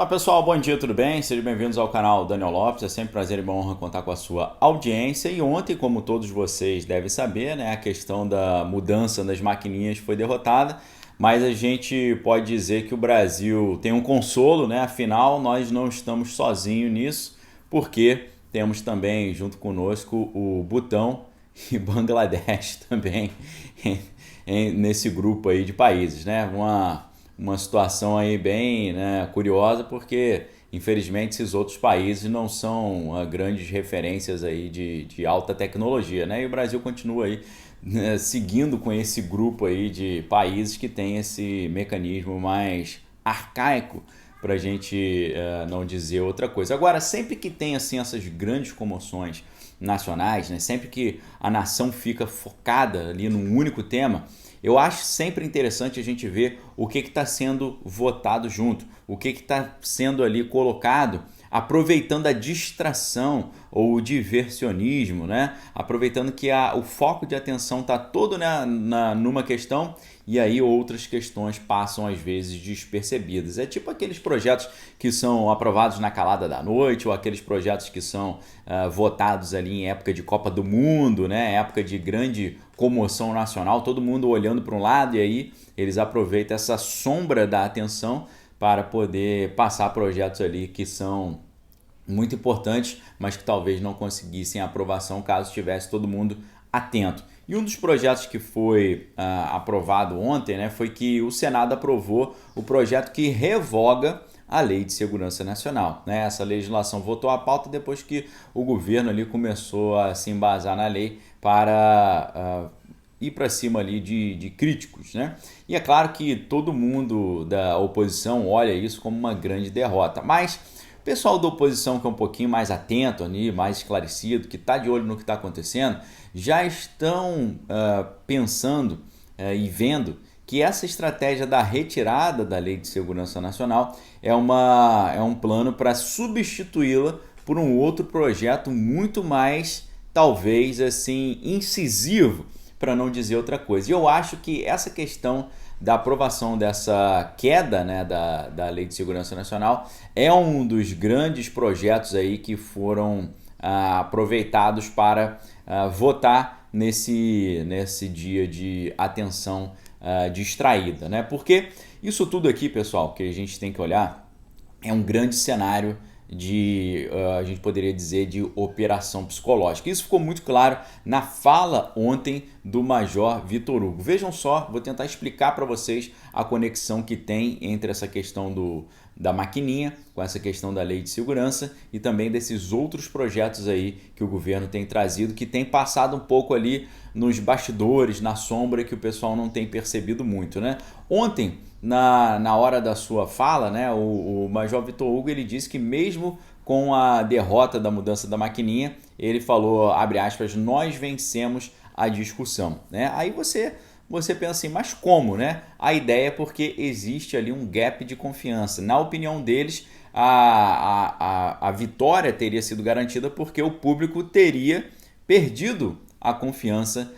Olá pessoal, bom dia, tudo bem? Sejam bem-vindos ao canal Daniel Lopes. É sempre um prazer e uma honra contar com a sua audiência. E ontem, como todos vocês devem saber, né, a questão da mudança das maquininhas foi derrotada, mas a gente pode dizer que o Brasil tem um consolo, né? Afinal, nós não estamos sozinhos nisso, porque temos também junto conosco o Butão e Bangladesh também nesse grupo aí de países, né? Uma situação aí bem, né, curiosa, porque infelizmente esses outros países não são grandes referências aí de alta tecnologia, né? E o Brasil continua aí, né, seguindo com esse grupo aí de países que tem esse mecanismo mais arcaico, para a gente não dizer outra coisa. Agora, sempre que tem assim essas grandes comoções nacionais, né, sempre que a nação fica focada ali num único tema, eu acho sempre interessante a gente ver o que está sendo votado junto, o que está sendo ali colocado, aproveitando a distração ou o diversionismo, né? Aproveitando que o foco de atenção está todo numa questão e aí outras questões passam às vezes despercebidas. É tipo aqueles projetos que são aprovados na calada da noite ou aqueles projetos que são votados ali em época de Copa do Mundo, né? Época de grande comoção nacional, todo mundo olhando para um lado e aí eles aproveitam essa sombra da atenção para poder passar projetos ali que são muito importantes, mas que talvez não conseguissem aprovação caso estivesse todo mundo atento. E um dos projetos que foi aprovado ontem, né, foi que o Senado aprovou o projeto que revoga a Lei de Segurança Nacional, né? Essa legislação votou a pauta depois que o governo ali começou a se embasar na lei para ir para cima ali de críticos, né? E é claro que todo mundo da oposição olha isso como uma grande derrota, mas o pessoal da oposição que é um pouquinho mais atento ali, mais esclarecido, que está de olho no que está acontecendo, já estão pensando e vendo que essa estratégia da retirada da Lei de Segurança Nacional é um plano para substituí-la por um outro projeto muito mais, talvez, assim, incisivo, para não dizer outra coisa. E eu acho que essa questão da aprovação dessa queda, né, da Lei de Segurança Nacional é um dos grandes projetos aí que foram aproveitados para votar nesse dia de atenção distraída, né? Porque isso tudo aqui, pessoal, que a gente tem que olhar é um grande cenário a gente poderia dizer, de operação psicológica. Isso ficou muito claro na fala ontem do Major Vitor Hugo. Vejam só, vou tentar explicar para vocês a conexão que tem entre essa questão da maquininha, com essa questão da lei de segurança e também desses outros projetos aí que o governo tem trazido, que tem passado um pouco ali nos bastidores, na sombra, que o pessoal não tem percebido muito, né? Ontem, na hora da sua fala, né, o Major Vitor Hugo ele disse que mesmo com a derrota da mudança da maquininha, ele falou, abre aspas, nós vencemos a discussão, né? Aí você pensa assim, mas como, né? A ideia é porque existe ali um gap de confiança. Na opinião deles, a vitória teria sido garantida porque o público teria perdido a confiança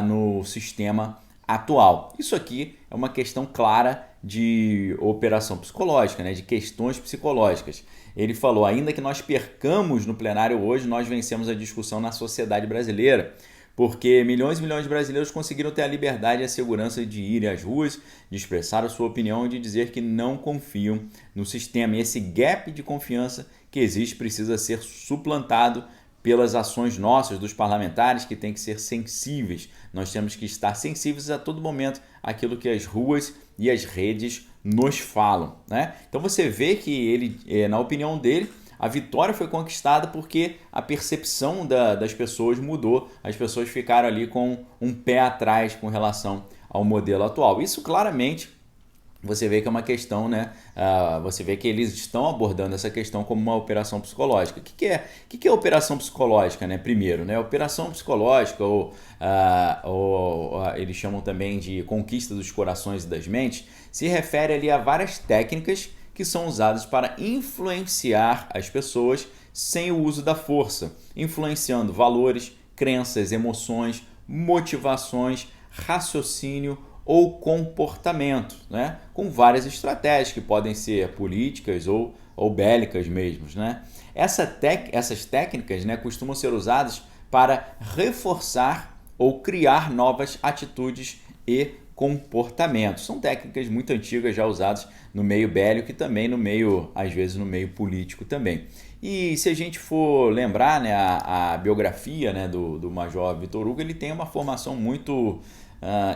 no sistema atual. Isso aqui é uma questão clara de operação psicológica, né? De questões psicológicas. Ele falou, ainda que nós percamos no plenário hoje, nós vencemos a discussão na sociedade brasileira, porque milhões e milhões de brasileiros conseguiram ter a liberdade e a segurança de ir às ruas, de expressar a sua opinião e de dizer que não confiam no sistema. E esse gap de confiança que existe precisa ser suplantado pelas ações nossas, dos parlamentares, que tem que ser sensíveis. Nós temos que estar sensíveis a todo momento àquilo que as ruas e as redes nos falam, né? Então você vê que ele, na opinião dele, a vitória foi conquistada porque a percepção das pessoas mudou. As pessoas ficaram ali com um pé atrás com relação ao modelo atual. Isso claramente você vê que é uma questão, né? Você vê que eles estão abordando essa questão como uma operação psicológica. O que é operação psicológica, né? Primeiro, né? Operação psicológica, ou eles chamam também de conquista dos corações e das mentes, se refere ali a várias técnicas que são usadas para influenciar as pessoas sem o uso da força, influenciando valores, crenças, emoções, motivações, raciocínio ou comportamento, né? Com várias estratégias que podem ser políticas ou bélicas mesmo, né? Essas técnicas, né, costumam ser usadas para reforçar ou criar novas atitudes e comportamentos. São técnicas muito antigas já usadas no meio bélico e também no meio, às vezes, no meio político também. E se a gente for lembrar, né, a biografia, né, do Major Vitor Hugo, ele tem uma formação muito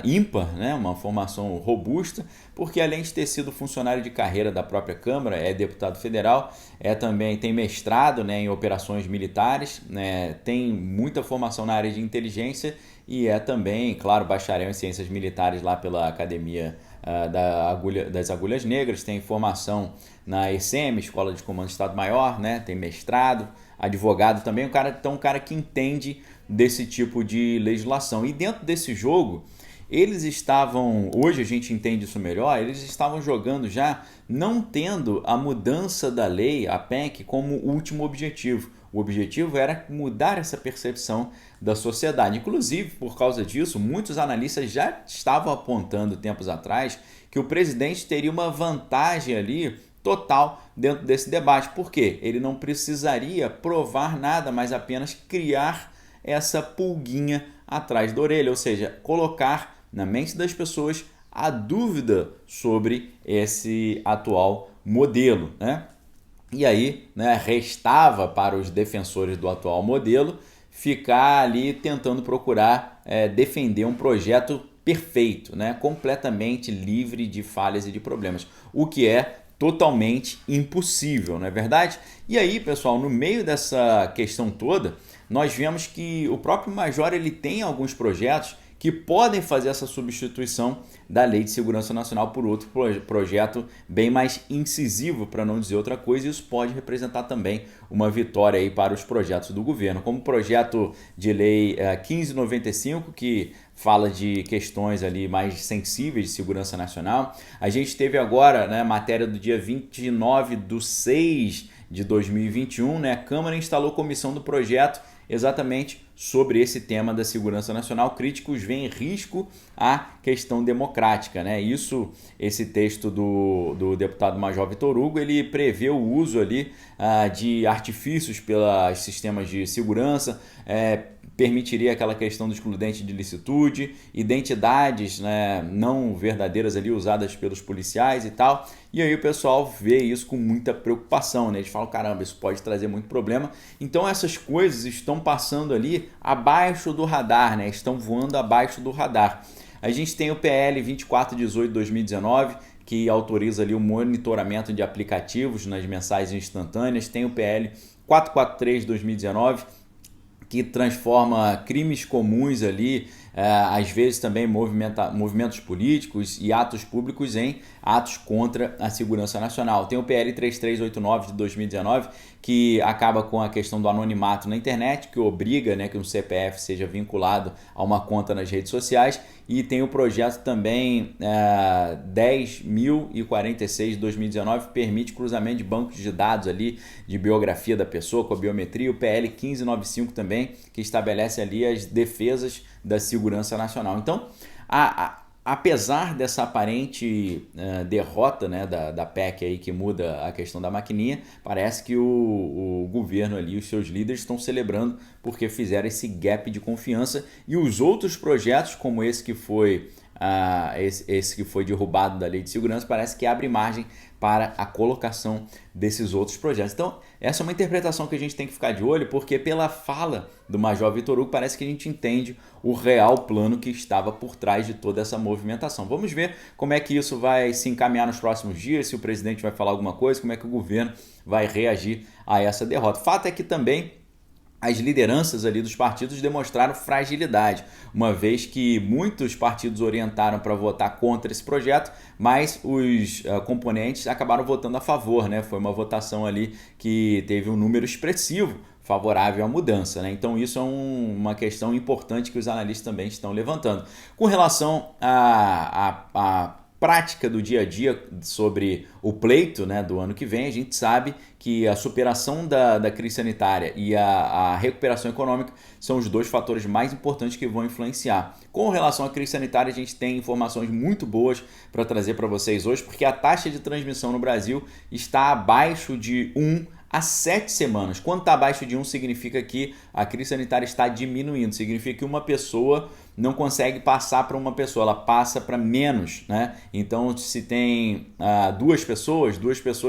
ímpar, né, uma formação robusta, porque além de ter sido funcionário de carreira da própria Câmara, é deputado federal, também tem mestrado, né, em operações militares, né, tem muita formação na área de inteligência e é também, claro, bacharel em ciências militares lá pela Academia das Agulhas Negras, tem formação na ECM, Escola de Comando de Estado-Maior, né, tem mestrado, advogado também, um cara que entende desse tipo de legislação. E dentro desse jogo, eles estavam, hoje a gente entende isso melhor, eles estavam jogando já não tendo a mudança da lei, a PEC, como último objetivo. O objetivo era mudar essa percepção da sociedade. Inclusive, por causa disso, muitos analistas já estavam apontando tempos atrás que o presidente teria uma vantagem ali total dentro desse debate. Por quê? Ele não precisaria provar nada, mas apenas criar essa pulguinha atrás da orelha, ou seja, colocar na mente das pessoas a dúvida sobre esse atual modelo, né? E aí, né, restava para os defensores do atual modelo ficar ali tentando procurar defender um projeto perfeito, né, completamente livre de falhas e de problemas, o que é totalmente impossível, não é verdade? E aí, pessoal, no meio dessa questão toda, nós vemos que o próprio Major ele tem alguns projetos que podem fazer essa substituição da Lei de Segurança Nacional por outro projeto bem mais incisivo, para não dizer outra coisa, e isso pode representar também uma vitória aí para os projetos do governo, como o projeto de lei 1595, que fala de questões ali mais sensíveis de segurança nacional. A gente teve agora, né, matéria do dia 29/6/2021, né, a Câmara instalou comissão do projeto exatamente sobre esse tema da segurança nacional. Críticos veem risco à questão democrática, né? Esse texto do deputado Major Vitor Hugo, ele prevê o uso ali de artifícios pelos sistemas de segurança, permitiria aquela questão do excludente de licitude, identidades, né, não verdadeiras ali usadas pelos policiais e tal. E aí o pessoal vê isso com muita preocupação, né? Eles falam, caramba, isso pode trazer muito problema. Então essas coisas estão passando ali abaixo do radar, né? Estão voando abaixo do radar. A gente tem o PL 2418/2019, que autoriza ali o monitoramento de aplicativos nas mensagens instantâneas. Tem o PL 443/2019, que transforma crimes comuns ali, às vezes também movimentos políticos e atos públicos em atos contra a segurança nacional. Tem o PL 3389/2019, que acaba com a questão do anonimato na internet, que obriga, né, que um CPF seja vinculado a uma conta nas redes sociais. E tem o projeto também 10.046/2019, que permite cruzamento de bancos de dados ali, de biografia da pessoa com a biometria. O PL 1595 também, que estabelece ali as defesas da segurança nacional. Então, apesar dessa aparente derrota, né, da PEC aí, que muda a questão da maquininha, parece que o governo ali, os seus líderes estão celebrando porque fizeram esse gap de confiança, e os outros projetos, como esse que foi derrubado da Lei de Segurança, parece que abre margem para a colocação desses outros projetos. Então, essa é uma interpretação que a gente tem que ficar de olho, porque pela fala do Major Vitor Hugo parece que a gente entende o real plano que estava por trás de toda essa movimentação. Vamos ver como é que isso vai se encaminhar nos próximos dias, se o presidente vai falar alguma coisa, como é que o governo vai reagir a essa derrota. Fato é que também as lideranças ali dos partidos demonstraram fragilidade, uma vez que muitos partidos orientaram para votar contra esse projeto, mas os componentes acabaram votando a favor, né? Foi uma votação ali que teve um número expressivo favorável à mudança, né? Então isso é uma questão importante que os analistas também estão levantando. Com relação a prática do dia a dia sobre o pleito, né, do ano que vem, a gente sabe que a superação da crise sanitária e a recuperação econômica são os dois fatores mais importantes que vão influenciar. Com relação à crise sanitária, a gente tem informações muito boas para trazer para vocês hoje, porque a taxa de transmissão no Brasil está abaixo de 1 há 7 semanas. Quando está abaixo de 1, significa que a crise sanitária está diminuindo, significa que uma pessoa não consegue passar para uma pessoa, ela passa para menos, né? Então, se tem duas pessoas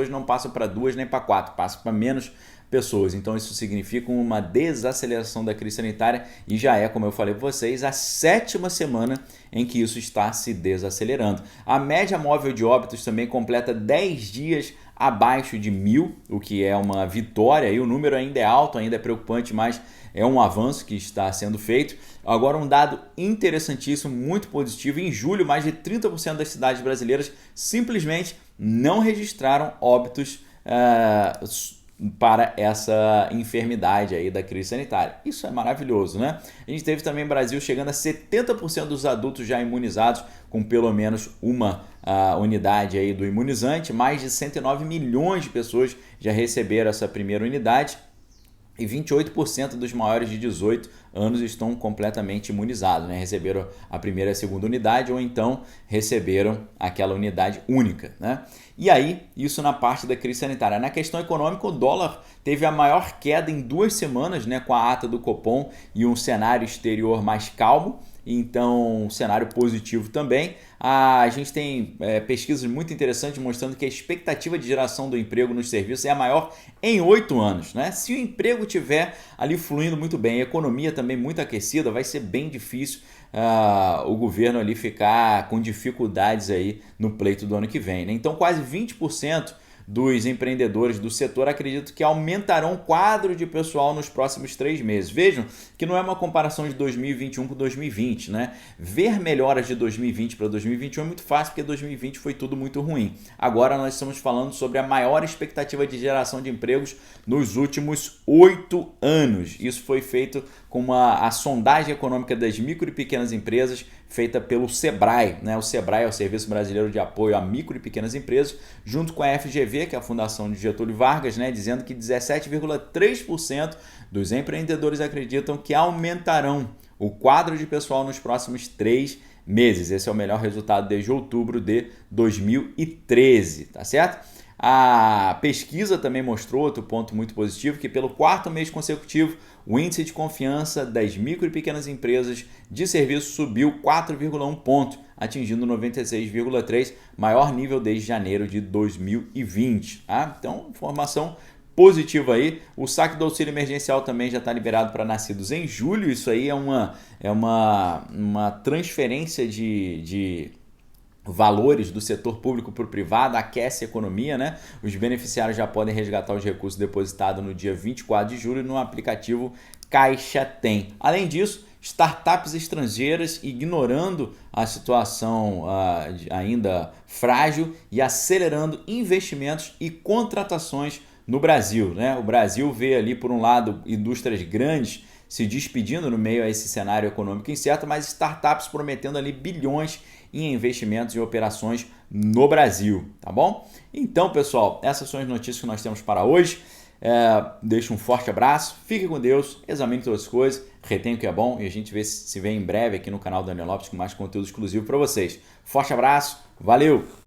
não passam para 2 nem para 4, passam para menos pessoas. Então, isso significa uma desaceleração da crise sanitária e já é, como eu falei para vocês, a 7ª semana em que isso está se desacelerando. A média móvel de óbitos também completa 10 dias abaixo de 1.000, o que é uma vitória, e o número ainda é alto, ainda é preocupante, mas é um avanço que está sendo feito. Agora, um dado interessantíssimo, muito positivo: em julho, mais de 30% das cidades brasileiras simplesmente não registraram óbitos para essa enfermidade aí da crise sanitária. Isso é maravilhoso, né? A gente teve também no Brasil chegando a 70% dos adultos já imunizados com pelo menos uma unidade aí do imunizante. Mais de 109 milhões de pessoas já receberam essa primeira unidade. E 28% dos maiores de 18 anos estão completamente imunizados, né? Receberam a primeira e a segunda unidade ou então receberam aquela unidade única, né? E aí, isso na parte da crise sanitária. Na questão econômica, o dólar teve a maior queda em 2 semanas, né? Com a ata do Copom e um cenário exterior mais calmo. Então, um cenário positivo também. A gente tem pesquisas muito interessantes mostrando que a expectativa de geração do emprego nos serviços é a maior em 8 anos, né? Se o emprego estiver ali fluindo muito bem, a economia também muito aquecida, vai ser bem difícil o governo ali ficar com dificuldades aí no pleito do ano que vem, né? Então, quase 20% dos empreendedores do setor acreditam que aumentarão o quadro de pessoal nos próximos 3 meses. Vejam que não é uma comparação de 2021 com 2020, né? Ver melhoras de 2020 para 2021 é muito fácil, porque 2020 foi tudo muito ruim. Agora nós estamos falando sobre a maior expectativa de geração de empregos nos últimos 8 anos. Isso foi feito com a sondagem econômica das micro e pequenas empresas, feita pelo Sebrae, né? O Sebrae é o Serviço Brasileiro de Apoio a Micro e Pequenas Empresas, junto com a FGV, que é a Fundação de Getúlio Vargas, né? Dizendo que 17,3% dos empreendedores acreditam que aumentarão o quadro de pessoal nos próximos 3 meses. Esse é o melhor resultado desde outubro de 2013, tá certo? A pesquisa também mostrou outro ponto muito positivo, que pelo 4º mês consecutivo, o índice de confiança das micro e pequenas empresas de serviço subiu 4,1 ponto, atingindo 96,3, maior nível desde janeiro de 2020. Tá? Então, informação positiva aí. O saque do auxílio emergencial também já está liberado para nascidos em julho. Isso aí é uma transferência de valores do setor público para o privado, aquece a economia, né? Os beneficiários já podem resgatar os recursos depositados no dia 24 de julho no aplicativo Caixa Tem. Além disso, startups estrangeiras ignorando a situação ainda frágil e acelerando investimentos e contratações no Brasil, né? O Brasil vê ali, por um lado, indústrias grandes se despedindo no meio a esse cenário econômico incerto, mas startups prometendo ali bilhões em investimentos e operações no Brasil, tá bom? Então, pessoal, essas são as notícias que nós temos para hoje. Deixo um forte abraço, fique com Deus, examine todas as coisas, retenha o que é bom e a gente se vê em breve aqui no canal Daniel Lopes com mais conteúdo exclusivo para vocês. Forte abraço, valeu!